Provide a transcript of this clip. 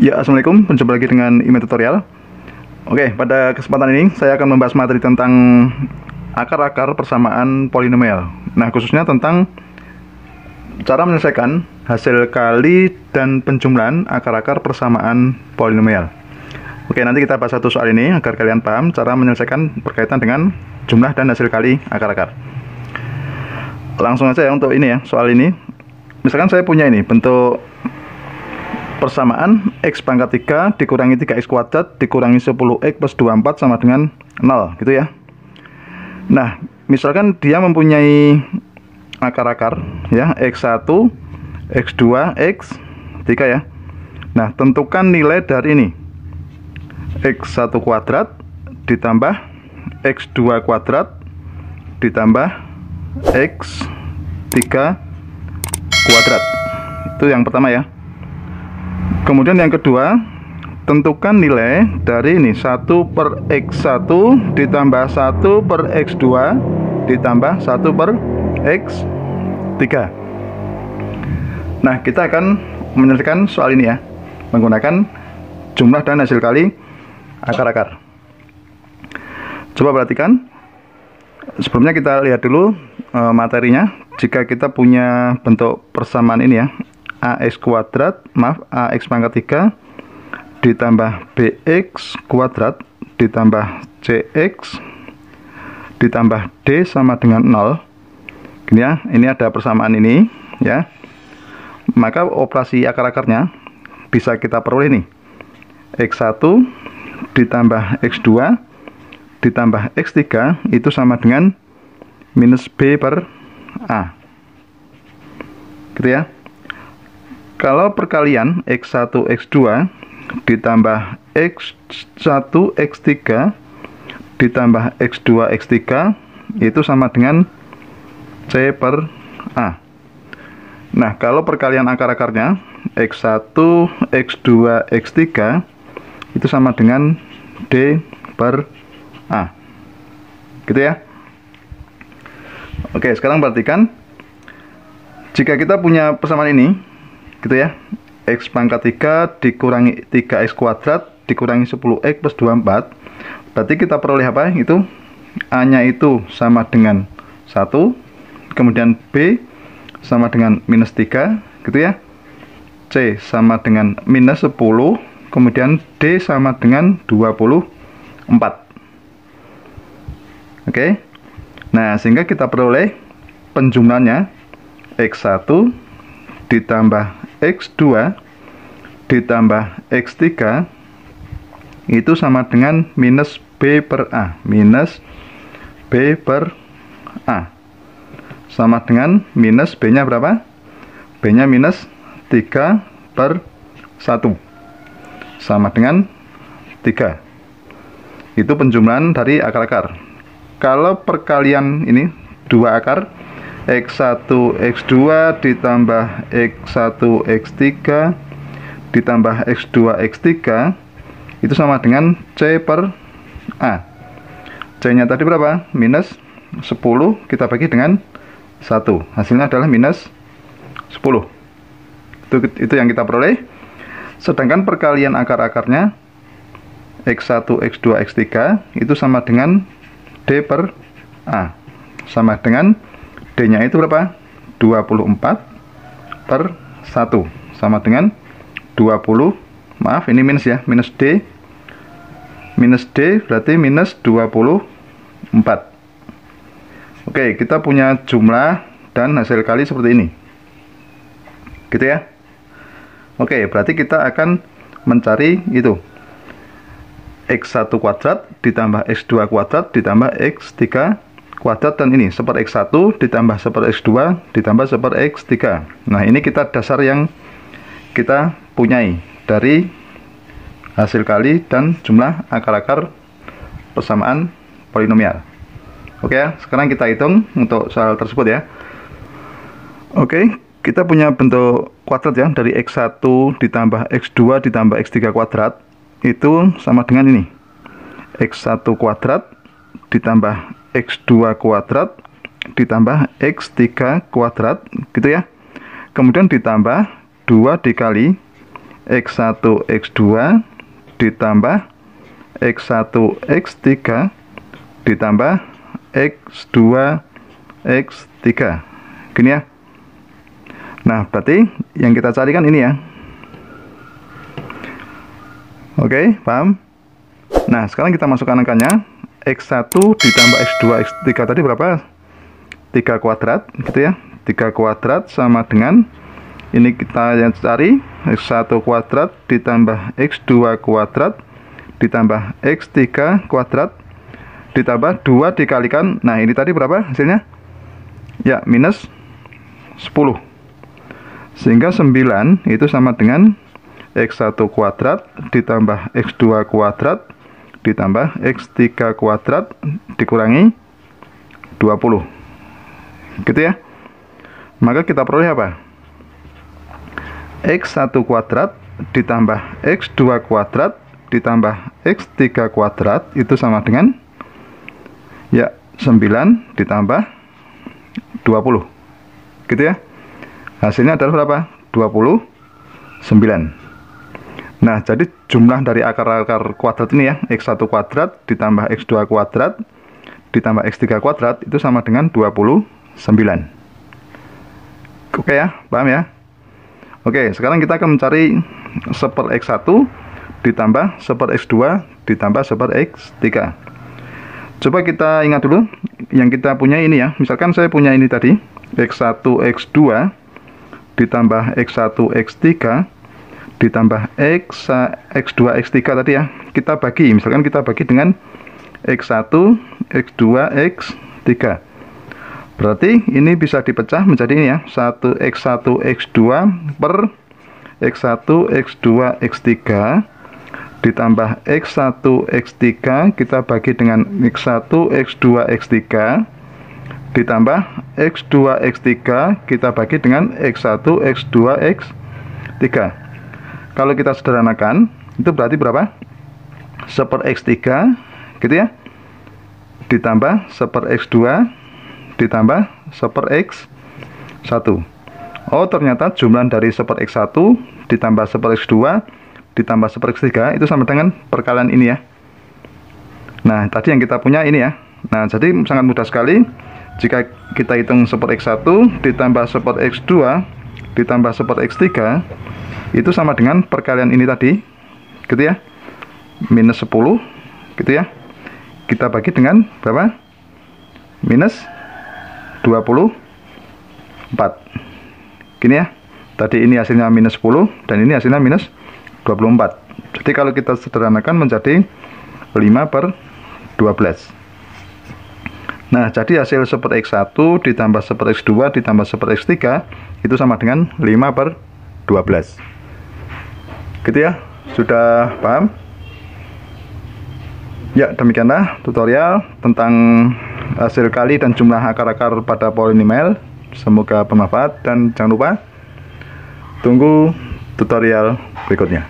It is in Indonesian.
Ya, assalamualaikum, berjumpa lagi dengan Ime Tutorial. Oke, pada kesempatan ini saya akan membahas materi tentang akar-akar persamaan polinomial. Nah, khususnya tentang cara menyelesaikan hasil kali dan penjumlahan akar-akar persamaan polinomial. Oke, nanti kita bahas satu soal ini agar kalian paham cara menyelesaikan berkaitan dengan jumlah dan hasil kali akar-akar. Langsung aja ya untuk ini ya, soal ini. Misalkan saya punya ini bentuk persamaan x pangkat 3 dikurangi 3x kuadrat dikurangi 10x plus 24 sama dengan 0 gitu ya. Nah, misalkan dia mempunyai akar-akar ya, x1, x2, x3 ya. Nah, tentukan nilai dari ini. x1 kuadrat ditambah x2 kuadrat ditambah x3 kuadrat. Itu yang pertama ya. Kemudian yang kedua, tentukan nilai dari ini 1 per x1 ditambah 1 per x2 ditambah 1 per x3. Nah, kita akan menyelesaikan soal ini ya, menggunakan jumlah dan hasil kali akar-akar. Coba perhatikan. Sebelumnya kita lihat dulu materinya. Jika kita punya bentuk persamaan ini ya, ax kuadrat, ax pangkat 3 ditambah bx kuadrat ditambah cx ditambah d sama dengan 0. Gini ya, ini ada persamaan ini ya. Maka operasi akar-akarnya bisa kita peroleh nih. x1 ditambah x2 ditambah x3 itu sama dengan minus b per a. Gitu ya. Kalau perkalian x1 x2 ditambah x1 x3 ditambah x2 x3 itu sama dengan c per a. Nah, kalau perkalian akar-akarnya x1 x2 x3 itu sama dengan d per a. Gitu ya. Oke, sekarang perhatikan. Jika kita punya persamaan ini gitu ya, x pangkat 3 dikurangi 3x kuadrat dikurangi 10x plus 24, berarti kita peroleh apa? Itu a nya itu sama dengan 1, kemudian b sama dengan minus 3 gitu ya, c sama dengan minus 10, kemudian d sama dengan 24. Oke. Nah, sehingga kita peroleh penjumlahannya x1 ditambah x2 ditambah x3 itu sama dengan minus b per a. Minus b per a sama dengan minus b nya berapa? B nya minus 3 per 1 sama dengan 3. Itu penjumlahan dari akar-akar. Kalau perkalian ini dua akar, x1 x2 ditambah x1 x3 ditambah x2 x3 itu sama dengan c per a. C nya tadi berapa? Minus 10, kita bagi dengan 1, hasilnya adalah minus 10. Itu yang kita peroleh. Sedangkan perkalian akar-akarnya x1 x2 x3 itu sama dengan d per a, sama dengan d nya itu berapa? 24 per 1 sama dengan 20, maaf ini minus ya, minus d berarti minus 24. Oke, kita punya jumlah dan hasil kali seperti ini gitu ya. Oke, berarti kita akan mencari itu x1 kuadrat ditambah x2 kuadrat ditambah x3 kuadrat, dan ini 1 per x1 ditambah 1 per x2 ditambah 1 per x3. Nah, ini kita dasar yang kita punyai dari hasil kali dan jumlah akar-akar persamaan polinomial. Oke ya, sekarang kita hitung untuk soal tersebut ya. Oke, kita punya bentuk kuadrat ya, dari x1 ditambah x2 ditambah x3 kuadrat itu sama dengan ini, x1 kuadrat ditambah x2 kuadrat ditambah x3 kuadrat gitu ya. Kemudian ditambah 2 dikali X1 X2 ditambah X1 X3 ditambah X2 X3. Gini ya. Nah, berarti yang kita cari kan ini ya. Oke, paham? Nah, sekarang kita masukkan angkanya. X1 ditambah X2 X3 tadi berapa? 3 kuadrat gitu ya. 3 kuadrat sama dengan ini kita yang cari X1 kuadrat ditambah X2 kuadrat ditambah X3 kuadrat ditambah 2 dikalikan. Nah, ini tadi berapa hasilnya? Ya, minus 10. Sehingga 9 itu sama dengan X1 kuadrat ditambah X2 kuadrat ditambah X3 kuadrat dikurangi 20. Gitu ya. Maka kita peroleh apa? X1 kuadrat ditambah X2 kuadrat ditambah X3 kuadrat itu sama dengan ya 9 ditambah 20. Gitu ya. Hasilnya adalah berapa? 29. Nah, jadi jumlah dari akar-akar kuadrat ini ya, X1 kuadrat ditambah X2 kuadrat ditambah X3 kuadrat itu sama dengan 29. Oke ya, paham ya? Oke, sekarang kita akan mencari 1/X1 ditambah 1/X2 ditambah 1/X3. Coba kita ingat dulu yang kita punya ini ya. Misalkan saya punya ini tadi, X1 X2 ditambah X1 X3 ditambah X2 X3 tadi ya. Kita bagi, misalkan kita bagi dengan X1 X2 X3. Berarti ini bisa dipecah menjadi ini ya, X1 X2 per X1 X2 X3 ditambah X1 X3 kita bagi dengan X1 X2 X3 ditambah X2 X3 kita bagi dengan X1 X2 X3. Kalau kita sederhanakan itu berarti berapa? 1/X3 gitu ya, ditambah 1/X2 ditambah 1/X1. Oh, ternyata jumlah dari 1/X1 ditambah 1/X2 ditambah 1/X3 itu sama dengan perkalian ini ya. Nah, tadi yang kita punya ini ya. Nah, jadi sangat mudah sekali. Jika kita hitung 1/X1 ditambah 1/X2 ditambah 1/X3 itu sama dengan perkalian ini tadi gitu ya, minus 10 gitu ya, kita bagi dengan berapa? Minus 24. Gini ya, tadi ini hasilnya minus 10 dan ini hasilnya minus 24. Jadi kalau kita sederhanakan menjadi 5/12. Nah, jadi hasil 1/X1 ditambah 1/X2 ditambah 1/X3 itu sama dengan 5/12. Gitu ya, sudah paham? Ya, demikianlah tutorial tentang hasil kali dan jumlah akar-akar pada polinomial. Semoga bermanfaat dan jangan lupa tunggu tutorial berikutnya.